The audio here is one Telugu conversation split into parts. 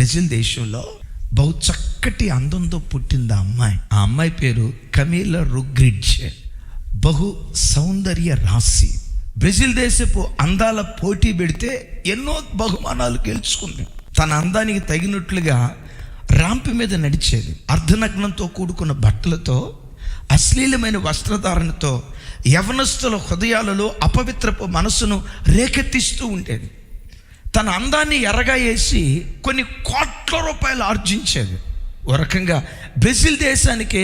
బ్రెజిల్ దేశంలో బహు చక్కటి అందంతో పుట్టింది ఆ అమ్మాయి పేరు కమీలా రొడ్రిగ్జ్. బహు సౌందర్య రాశి. బ్రెజిల్ దేశపు అందాల పోటీ పెడితే ఎన్నో బహుమానాలు గెలుచుకుంది. తన అందానికి తగినట్లుగా ర్యాంప్ మీద నడిచేది. అర్ధనగ్నంతో కూడుకున్న బట్టలతో, అశ్లీలమైన వస్త్రధారణతో యవనస్తుల హృదయాలలో అపవిత్రపు మనసును రేకెత్తిస్తూ ఉండేది. తన అందాన్ని ఎర్రగా వేసి కొన్ని కోట్ల రూపాయలు ఆర్జించేది. ఓ రకంగా బ్రెజిల్ దేశానికే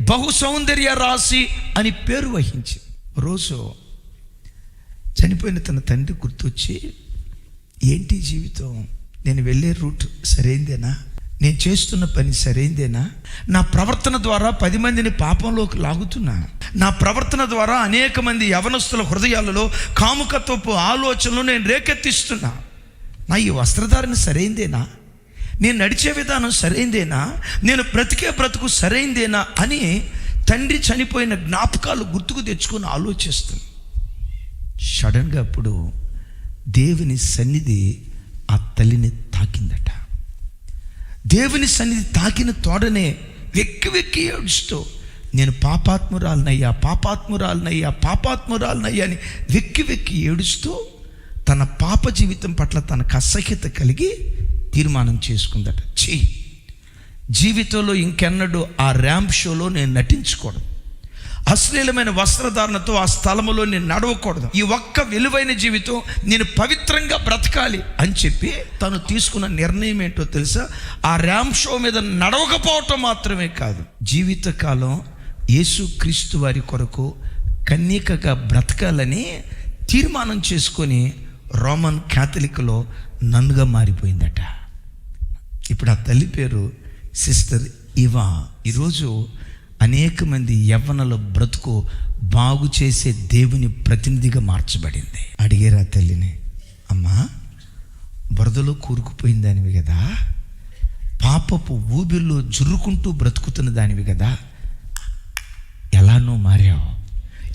బహు సౌందర్య రాశి అని పేరు వహించి, రోజు చనిపోయిన తన తండ్రి గుర్తొచ్చి, ఏంటి జీవితం, నేను వెళ్ళే రూట్ సరైందేనా, నేను చేస్తున్న పని సరైందేనా, నా ప్రవర్తన ద్వారా 10 మందిని పాపంలోకి లాగుతున్నా, నా ప్రవర్తన ద్వారా అనేక మంది యవనస్తుల హృదయాలలో కాముకత్వపు ఆలోచనలు నేను రేకెత్తిస్తున్నా, నా ఈ వస్త్రధారణ సరైందేనా, నేను నడిచే విధానం సరైందేనా, నేను బ్రతికే బ్రతుకు సరైందేనా అని తండ్రి చనిపోయిన జ్ఞాపకాలు గుర్తుకు తెచ్చుకొని ఆలోచిస్తుంది. సడన్గా అప్పుడు దేవుని సన్నిధి ఆ తల్లిని తాకిందట. దేవుని సన్నిధి తాకిన తోడనే వెక్కి వెక్కి ఏడుస్తూ, నేను పాపాత్మురాలనయ్యా అని వెక్కి వెక్కి ఏడుస్తూ తన పాప జీవితం పట్ల తనకు అసహ్యత కలిగి తీర్మానం చేసుకుందట. జీవితంలో ఇంకెన్నడూ ఆ ర్యాంప్ షోలో నేను నటించకూడదు, అశ్లీలమైన వస్త్రధారణతో ఆ స్థలములో నేను నడవకూడదు, ఈ ఒక్క విలువైన జీవితం నేను పవిత్రంగా బ్రతకాలి అని చెప్పి తను తీసుకున్న నిర్ణయం ఏంటో తెలుసా? ఆ ర్యాంప్ షో మీద నడవకపోవటం మాత్రమే కాదు, జీవితకాలం యేసుక్రీస్తు వారి కొరకు కన్యకగా బ్రతకాలని తీర్మానం చేసుకొని రోమన్ క్యాథలిక్లో నన్నుగా మారిపోయిందట. ఇప్పుడు ఆ తల్లి పేరు సిస్టర్ ఇవా. ఈరోజు అనేక మంది యవ్వనుల బ్రతుకు బాగు చేసే దేవుని ప్రతినిధిగా మార్చబడింది. అడిగారు ఆ తల్లిని, అమ్మా, బురదలో కూరుకుపోయిన దానివి కదా, పాపపు ఊబిల్లో జుర్రుకుంటూ బ్రతుకుతున్న దానివి కదా, ఎలానో మారావు,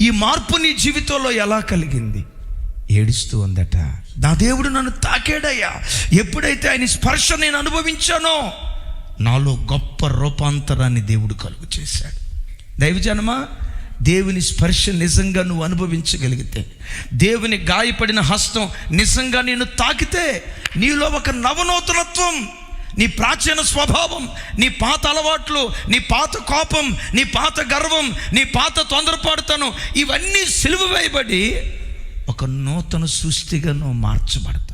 ఈ మార్పు నీ జీవితంలో ఎలా కలిగింది? ఏడుస్తూ ఉందట. నా దేవుడు నన్ను తాకాడయ్యా, ఎప్పుడైతే ఆయన స్పర్శ నేను అనుభవించానో నాలో గొప్ప రూపాంతరాన్ని దేవుడు కలుగు చేశాడు. దైవజనమా, దేవుని స్పర్శ నిజంగా నువ్వు అనుభవించగలిగితే, దేవుని గాయపడిన హస్తం నిజంగా నేను తాకితే, నీలో ఒక నవనూతనత్వం, నీ ప్రాచీన స్వభావం, నీ పాత అలవాట్లు, నీ పాత కోపం, నీ పాత గర్వం, నీ పాత తొందరపాటుతనం, ఇవన్నీ సిలువ వేయబడి ఒక నూతన సృష్టిగా నువ్వు మార్చబడతావు.